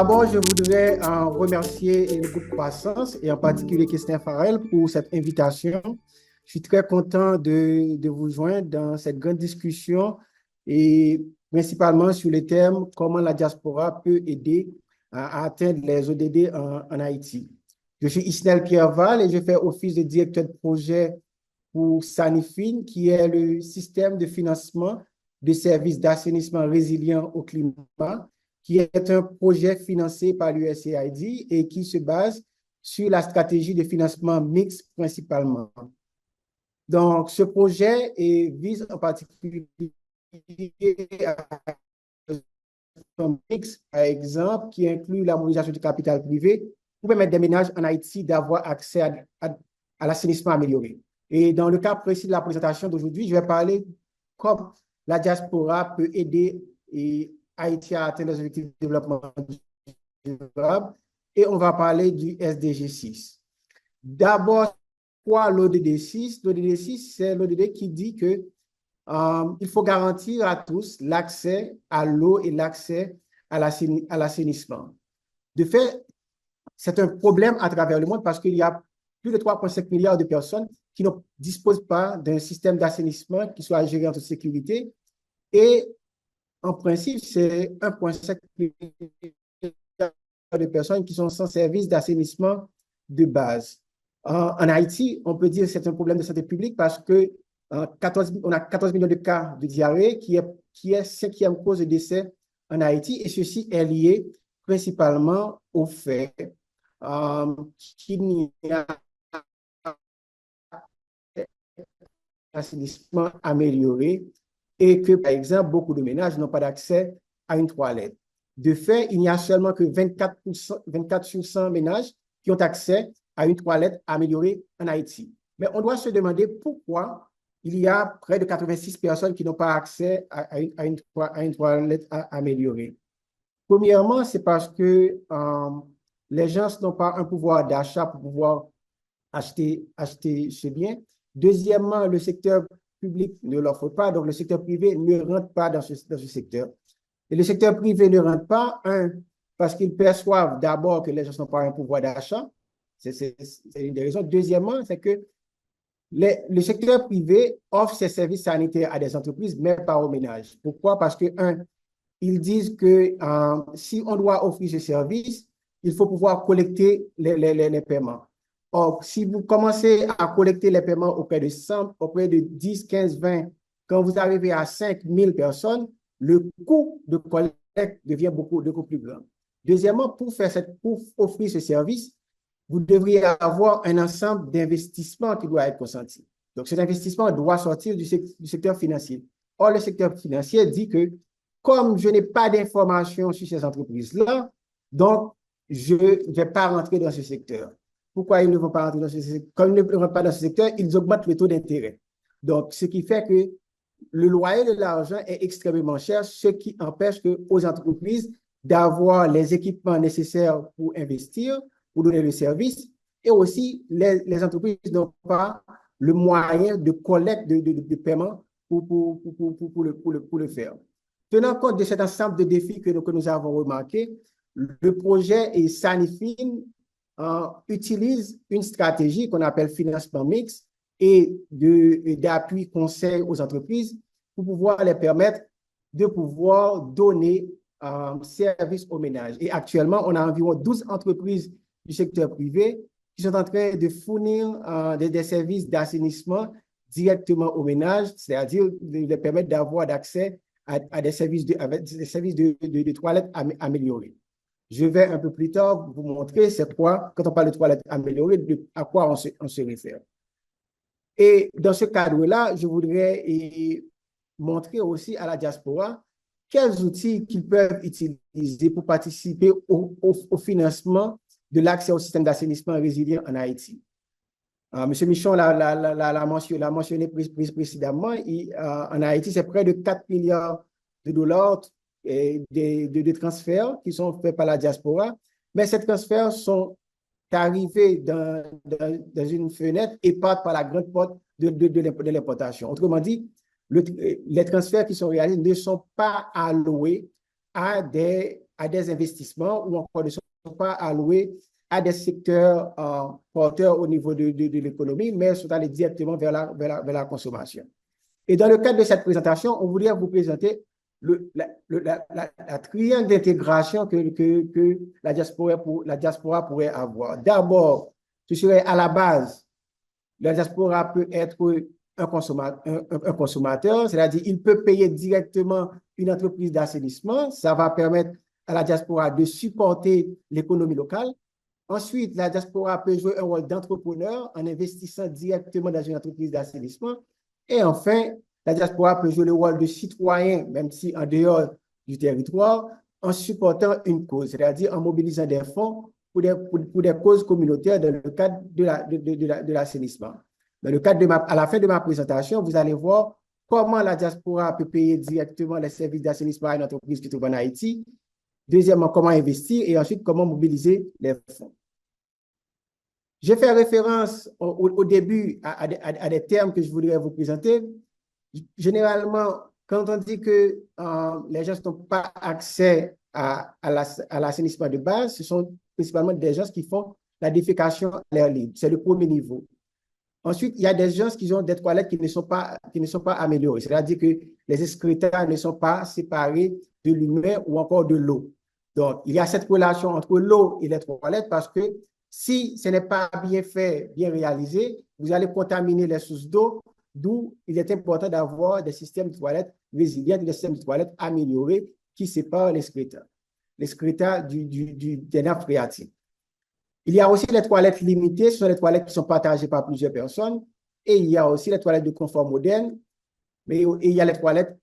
d'abord, je voudrais remercier le groupe Croissance et en particulier Christin Farrell pour cette invitation. Je suis très content de vous joindre dans cette grande discussion et principalement sur le thème comment la diaspora peut aider à atteindre les ODD en Haïti. Je suis Isnel Pierreval et je fais office de directeur de projet pour Sanifin, qui est le système de financement de services d'assainissement résilient au climat, qui est un projet financé par l'USAID et qui se base sur la stratégie de financement mixte principalement. Donc, ce projet vise en particulier un mix, par exemple, qui inclut la mobilisation du capital privé pour permettre des ménages en Haïti d'avoir accès à l'assainissement amélioré. Et dans le cas précis de la présentation d'aujourd'hui, je vais parler comment la diaspora peut aider Haïti à atteindre les objectifs de développement durable et on va parler du SDG 6. D'abord, quoi l'ODD 6? L'ODD 6, c'est l'ODD qui dit que il faut garantir à tous l'accès à l'eau et l'accès à l'assainissement. De fait, c'est un problème à travers le monde parce qu'il y a plus de 3,5 milliards de personnes qui ne disposent pas d'un système d'assainissement qui soit géré en toute sécurité. Et en principe, c'est 1,5 milliard de personnes qui sont sans service d'assainissement de base. En Haïti, on peut dire que c'est un problème de santé publique parce que on a 14 millions de cas de diarrhée qui est cinquième cause de décès en Haïti et ceci est lié principalement au fait qu'il n'y a assainissement amélioré et que, par exemple, beaucoup de ménages n'ont pas d'accès à une toilette. De fait, il n'y a seulement que 24 sur 100 ménages qui ont accès à une toilette améliorée en Haïti. Mais on doit se demander pourquoi il y a près de 86 personnes qui n'ont pas accès à une toilette améliorée. Premièrement, c'est parce que les gens n'ont pas un pouvoir d'achat pour pouvoir acheter ce bien. Deuxièmement, le secteur public ne l'offre pas, donc le secteur privé ne rentre pas dans ce secteur. Et le secteur privé ne rentre pas, parce qu'ils perçoivent d'abord que les gens n'ont pas un pouvoir d'achat. C'est une des raisons. Deuxièmement, c'est que le secteur privé offre ses services sanitaires à des entreprises, mais pas aux ménages. Pourquoi? Parce que, ils disent que si on doit offrir ce service, il faut pouvoir collecter les paiements. Or, si vous commencez à collecter les paiements auprès de 100, auprès de 10, 15, 20, quand vous arrivez à 5000 personnes, le coût de collecte devient beaucoup plus grand. Deuxièmement, pour offrir ce service, vous devriez avoir un ensemble d'investissements qui doit être consenti. Donc, cet investissement doit sortir du secteur financier. Or, le secteur financier dit que comme je n'ai pas d'informations sur ces entreprises-là, donc je ne vais pas rentrer dans ce secteur. Pourquoi ils ne vont pas rentrer dans ce secteur? Comme ils ne rentrent pas dans ce secteur, ils augmentent le taux d'intérêt. Donc, ce qui fait que le loyer de l'argent est extrêmement cher, ce qui empêche aux entreprises d'avoir les équipements nécessaires pour investir, pour donner le service, et aussi les entreprises n'ont pas le moyen de collecte de paiement pour le faire. Tenant compte de cet ensemble de défis que nous avons remarqués, le projet Sanifin utilise une stratégie qu'on appelle financement mixte et d'appui conseil aux entreprises pour pouvoir les permettre de pouvoir donner service aux ménages. Et actuellement, on a environ 12 entreprises du secteur privé qui sont en train de fournir des services d'assainissement directement aux ménages, c'est-à-dire de les permettre d'avoir accès à des services de toilettes améliorées. Je vais un peu plus tard vous montrer c'est quoi, quand on parle de toilettes améliorées, à quoi on se réfère. Et dans ce cadre-là, je voudrais montrer aussi à la diaspora quels outils qu'ils peuvent utiliser pour participer au financement de l'accès au système d'assainissement résilient en Haïti. M. Michon l'a mentionné précédemment, en Haïti, c'est près de 4 milliards de dollars de transferts qui sont faits par la diaspora, mais ces transferts sont arrivés dans une fenêtre et partent par la grande porte de l'importation. Autrement dit, les transferts qui sont réalisés ne sont pas alloués à des à des investissements ou encore ne sont pas alloués à des secteurs porteurs au niveau de l'économie, mais sont allés directement vers la consommation. Et dans le cadre de cette présentation, on voudrait vous présenter la triangle d'intégration que la diaspora pourrait avoir. D'abord, ce serait à la base, la diaspora peut être un consommateur, c'est-à-dire il peut payer directement une entreprise d'assainissement. Ça va permettre à la diaspora de supporter l'économie locale. Ensuite, la diaspora peut jouer un rôle d'entrepreneur en investissant directement dans une entreprise d'assainissement. Et enfin, la diaspora peut jouer le rôle de citoyen, même si en dehors du territoire, en supportant une cause, c'est-à-dire en mobilisant des fonds pour des causes communautaires dans le cadre de l'assainissement. Dans le cadre à la fin de ma présentation, vous allez voir comment la diaspora peut payer directement les services d'assainissement à une entreprise qui se trouve en Haïti. Deuxièmement, comment investir et ensuite comment mobiliser les fonds. J'ai fait référence au début à des termes que je voudrais vous présenter. Généralement, quand on dit que les gens n'ont pas accès à l'assainissement de base, ce sont principalement des gens qui font la défécation à l'air libre. C'est le premier niveau. Ensuite, il y a des gens qui ont des toilettes qui ne sont pas améliorées. C'est-à-dire que les excréteurs ne sont pas séparés de l'humain ou encore de l'eau. Donc, il y a cette relation entre l'eau et les toilettes parce que si ce n'est pas bien fait, bien réalisé, vous allez contaminer les sources d'eau, d'où il est important d'avoir des systèmes de toilettes résilients, des systèmes de toilettes améliorés qui séparent l'excréta des nappes phréatiques. Il y a aussi les toilettes limitées, ce sont les toilettes qui sont partagées par plusieurs personnes, et il y a aussi les toilettes de confort moderne, mais il y a les toilettes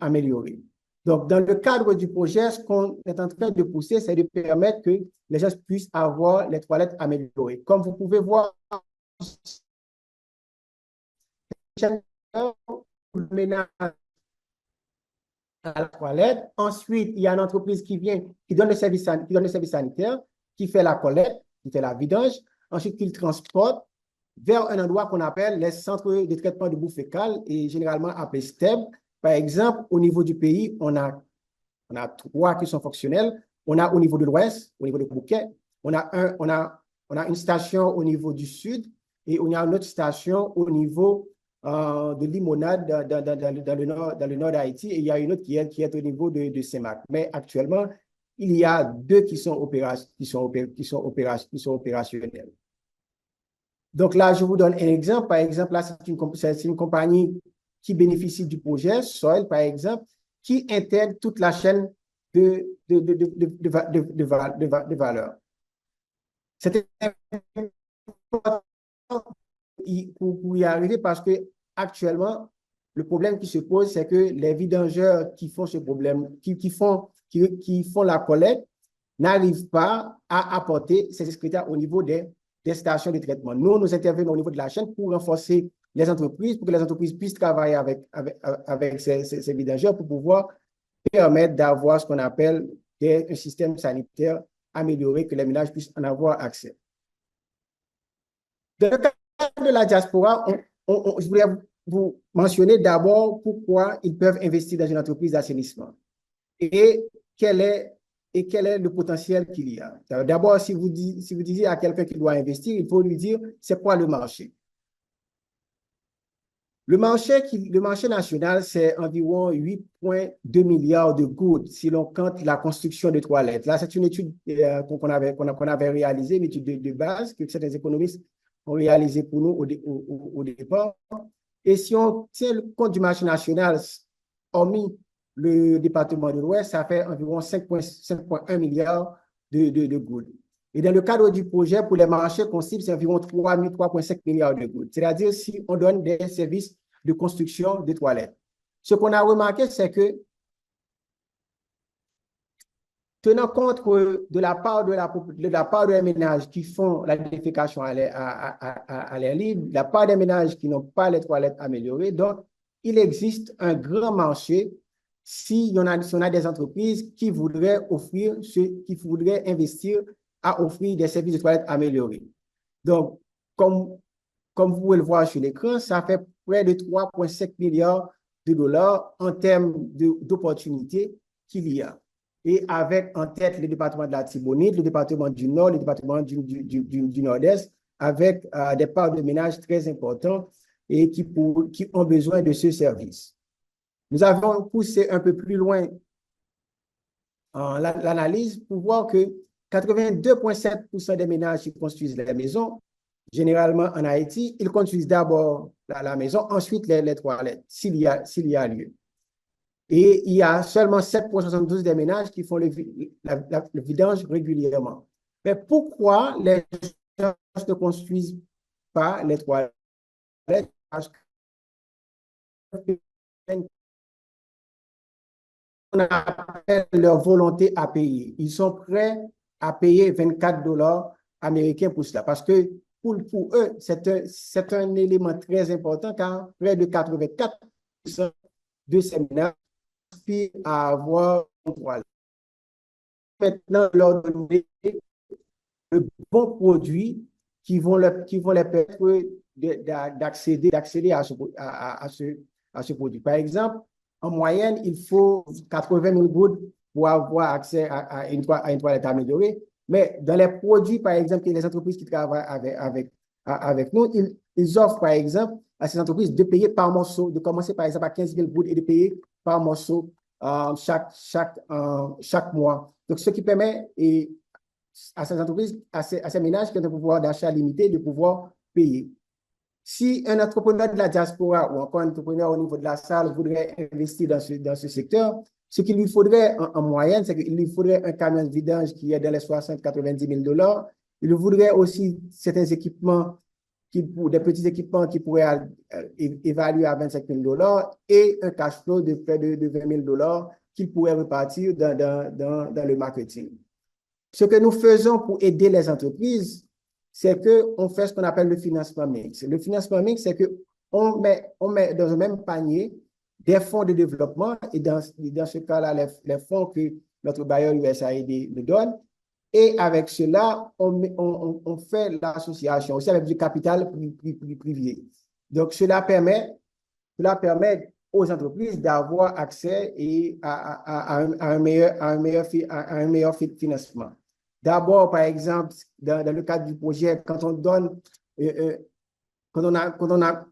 améliorées. Donc, dans le cadre du projet, ce qu'on est en train de pousser, c'est de permettre que les gens puissent avoir les toilettes améliorées. Comme vous pouvez voir, le ménage à la toilette. Ensuite, il y a une entreprise qui vient, qui donne le service sanitaire, qui fait la collecte, qui fait la vidange. Ensuite, qui le transporte vers un endroit qu'on appelle les centres de traitement de boue fécale et généralement appelés STEB. Par exemple, au niveau du pays, on a 3 qui sont fonctionnels. On a au niveau de l'Ouest, au niveau de Bouquet, on a une station au niveau du Sud et on a une autre station au niveau de Limonade dans le nord d'Haïti et il y a une autre qui est au niveau de Saint-Marc. Mais actuellement, il y a 2 qui sont opérationnels. Donc là, je vous donne un exemple. Par exemple, là, c'est une compagnie qui bénéficie du projet Soil, par exemple, qui intègre toute la chaîne de valeur. C'est important pour y arriver parce que actuellement, le problème qui se pose, c'est que les vidangeurs qui font ce problème, qui font la collecte, n'arrivent pas à apporter ces excréteurs au niveau des stations de traitement. Nous intervenons au niveau de la chaîne pour renforcer les entreprises, pour que les entreprises puissent travailler avec ces vidangeurs pour pouvoir permettre d'avoir ce qu'on appelle un système sanitaire amélioré, que les ménages puissent en avoir accès. Dans le cadre de la diaspora, je voulais vous mentionner d'abord pourquoi ils peuvent investir dans une entreprise d'assainissement et quel est le potentiel qu'il y a. D'abord, si vous disiez à quelqu'un qui doit investir, il faut lui dire c'est quoi le marché. Le marché national, c'est environ 8,2 milliards de gouttes si l'on compte la construction de toilettes. Là, c'est une étude qu'on avait réalisée, une étude de base que certains économistes ont réalisée pour nous au départ. Et si on tient le compte du marché national, hormis le département de l'Ouest, ça fait environ 5,1 milliards de gouttes. Et dans le cadre du projet, pour les marchés qu'on cible, c'est environ 3,5 milliards de gouttes. C'est-à-dire si on donne des services de construction de toilettes. Ce qu'on a remarqué, c'est que tenant compte de la part des ménages qui font la défécation à l'air libre, la part des ménages qui n'ont pas les toilettes améliorées, donc il existe un grand marché si on a des entreprises qui voudraient investir à offrir des services de toilettes améliorés. Donc, comme vous pouvez le voir sur l'écran, ça fait près de 3,5 milliards de dollars en termes d'opportunités qu'il y a. et avec en tête le département de la Tibonite, le département du Nord, le département du Nord-Est, avec des parts de ménages très importants et qui ont besoin de ce service. Nous avons poussé un peu plus loin l'analyse pour voir que 82,7% des ménages qui construisent les maisons, généralement en Haïti, ils construisent d'abord la maison, ensuite les toilettes, s'il y a lieu. Et il y a seulement 7,72% des ménages qui font le vidange régulièrement. Mais pourquoi les gens ne construisent pas les toilettes? Parce qu'on appelle leur volonté à payer. Ils sont prêts à payer 24 dollars américains pour cela. Parce que pour eux, c'est un élément très important car près de 84% de ces ménages aspirent à avoir un toilette. Maintenant, leur donner le bon produit qui vont les permettre d'accéder à ce produit. Par exemple, en moyenne, il faut 80 000 gouttes pour avoir accès à une toilette améliorée. Mais dans les produits, par exemple, les entreprises qui travaillent avec nous, ils offrent, par exemple, à ces entreprises de payer par morceau, de commencer, par exemple, à 15 000 gouttes et de payer par morceau chaque mois. Donc, ce qui permet à ces entreprises, à ces ménages qui ont un pouvoir d'achat limité, de pouvoir payer. Si un entrepreneur de la diaspora ou encore un entrepreneur au niveau de la salle voudrait investir dans ce secteur, ce qu'il lui faudrait en moyenne, c'est qu'il lui faudrait un camion de vidange qui est dans les 60-90 000 dollars. Il lui voudrait aussi certains équipements, des petits équipements qui pourraient évaluer à 25 000 dollars et un cash flow de près de 20 000 dollars qu'il pourrait repartir dans le marketing. Ce que nous faisons pour aider les entreprises, c'est qu'on fait ce qu'on appelle le financement mix. Le financement mix, c'est qu'on met dans le même panier des fonds de développement et dans ce cas-là, les fonds que notre bailleur USAID nous donne. Et avec cela, on fait l'association aussi avec du capital privé. Donc, cela permet aux entreprises d'avoir accès à un meilleur financement. D'abord, par exemple, dans le cadre du projet, quand on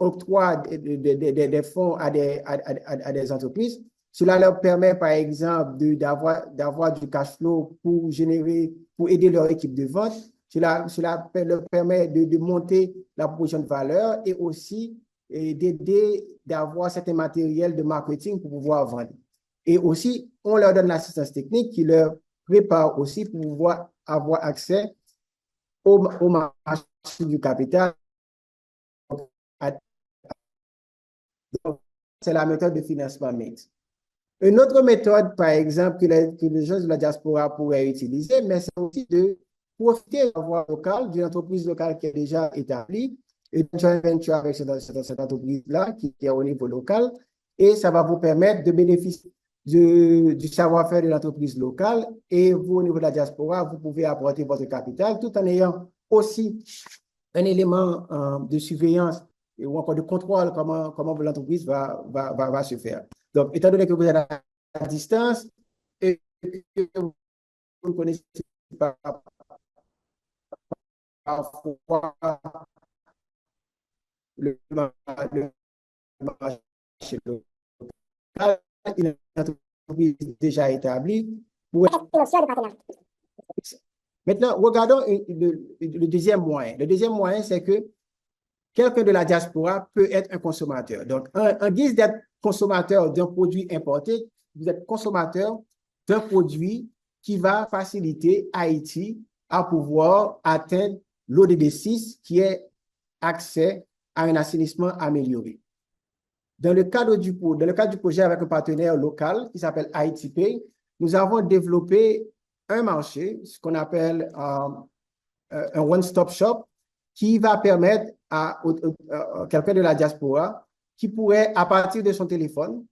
octroie des fonds à des entreprises, cela leur permet, par exemple, d'avoir du cash flow pour aider leur équipe de vente. Cela leur permet de monter la proposition de valeur et aussi d'aider d'avoir certains matériels de marketing pour pouvoir vendre. Et aussi, on leur donne l'assistance technique qui leur prépare aussi pour pouvoir avoir accès au marché du capital. C'est la méthode de financement mixte. Une autre méthode, par exemple, que les gens de la diaspora pourraient utiliser, mais c'est aussi de profiter de la voie locale, d'une entreprise locale qui est déjà établie, et de joint venture avec cette entreprise-là qui est au niveau local, et ça va vous permettre de bénéficier du savoir-faire de l'entreprise locale, et vous, au niveau de la diaspora, vous pouvez apporter votre capital tout en ayant aussi un élément de surveillance ou encore de contrôle comment l'entreprise va se faire. Donc, étant donné que vous êtes à distance et que vous ne connaissez pas parfois le marché local, une entreprise déjà établie. Maintenant, regardons le deuxième moyen. Le deuxième moyen, c'est que quelqu'un de la diaspora peut être un consommateur. Donc, en guise d'être consommateur d'un produit importé, vous êtes consommateur d'un produit qui va faciliter Haïti à pouvoir atteindre l'ODD 6, qui est accès à un assainissement amélioré. Dans le cadre du projet avec un partenaire local qui s'appelle Haïti Pay, nous avons développé un marché, ce qu'on appelle un one-stop shop, qui va permettre à quelqu'un de la diaspora qui pourrait, à partir de son téléphone,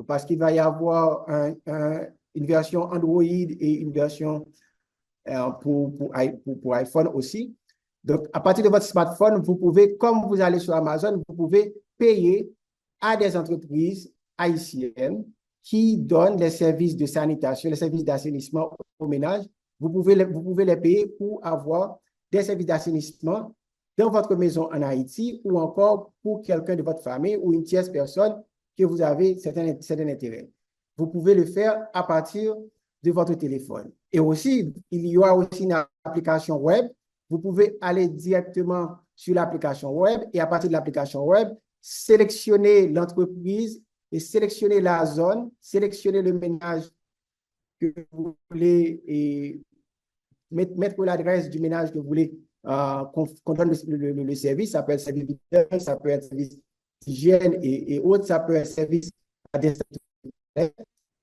parce qu'il va y avoir une version Android et une version pour iPhone aussi. Donc, à partir de votre smartphone, vous pouvez, comme vous allez sur Amazon, vous pouvez payer à des entreprises haïtiennes qui donnent les services de sanitation, les services d'assainissement aux ménages. Vous pouvez les payer pour avoir des services d'assainissement dans votre maison en Haïti ou encore pour quelqu'un de votre famille ou une tierce personne que vous avez certains intérêts. Vous pouvez le faire à partir de votre téléphone. Et aussi, il y aura aussi une application web. Vous pouvez aller directement sur l'application web et à partir de l'application web, sélectionner l'entreprise et sélectionner la zone, sélectionner le ménage que vous voulez et mettre l'adresse du ménage que vous voulez qu'on donne le service. Ça peut être service d'hygiène, ça peut être service d'hygiène et autres, ça peut être service à destination.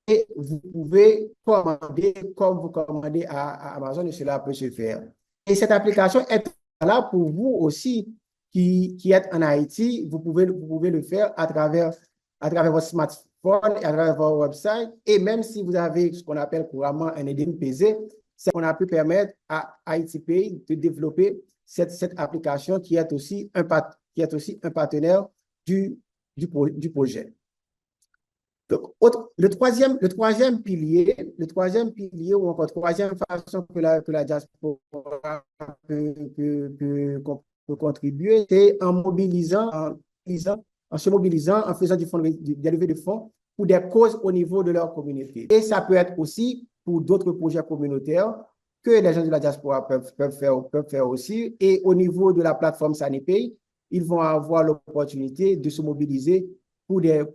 Et vous pouvez commander comme vous commandez à Amazon et cela peut se faire. Et cette application est là pour vous aussi qui êtes en Haïti. Vous pouvez le faire à travers votre smartphone et à travers votre website. Et même si vous avez ce qu'on appelle couramment un EDMPZ, on a pu permettre à Haïti Pay de développer cette application qui est aussi un partenaire du projet. Donc, le troisième pilier ou encore troisième façon que la diaspora peut contribuer, c'est en se mobilisant, en faisant des levées de fonds pour des causes au niveau de leur communauté. Et ça peut être aussi pour d'autres projets communautaires que les gens de la diaspora peuvent faire aussi. Et au niveau de la plateforme Sanipay, ils vont avoir l'opportunité de se mobiliser pour des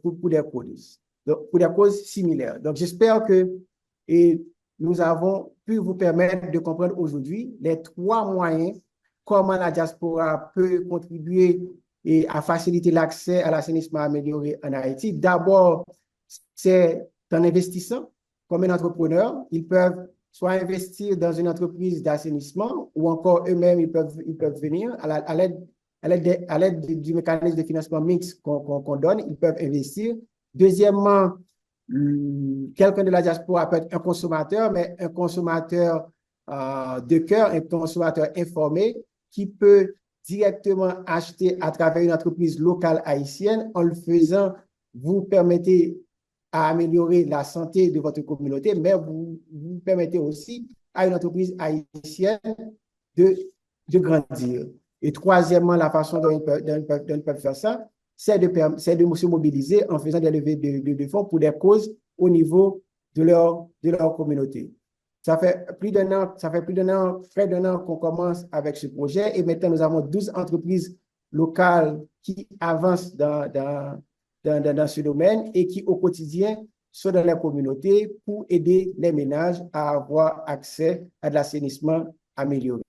causes. Donc, pour des causes similaires. Donc, j'espère que nous avons pu vous permettre de comprendre aujourd'hui les 3 moyens comment la diaspora peut contribuer à faciliter l'accès à l'assainissement amélioré en Haïti. D'abord, c'est en investissant comme un entrepreneur. Ils peuvent soit investir dans une entreprise d'assainissement ou encore eux-mêmes, ils peuvent venir à l'aide du mécanisme de financement mixte qu'on donne, ils peuvent investir. Deuxièmement, quelqu'un de la diaspora peut être un consommateur, mais un consommateur de cœur, un consommateur informé qui peut directement acheter à travers une entreprise locale haïtienne. En le faisant, vous permettez à améliorer la santé de votre communauté, mais vous permettez aussi à une entreprise haïtienne de grandir. Et troisièmement, la façon dont ils peuvent faire ça, c'est de se mobiliser en faisant des levées de fonds pour des causes au niveau de leur communauté. Ça fait près d'un an qu'on commence avec ce projet et maintenant nous avons 12 entreprises locales qui avancent dans ce domaine et qui au quotidien sont dans la communauté pour aider les ménages à avoir accès à de l'assainissement amélioré.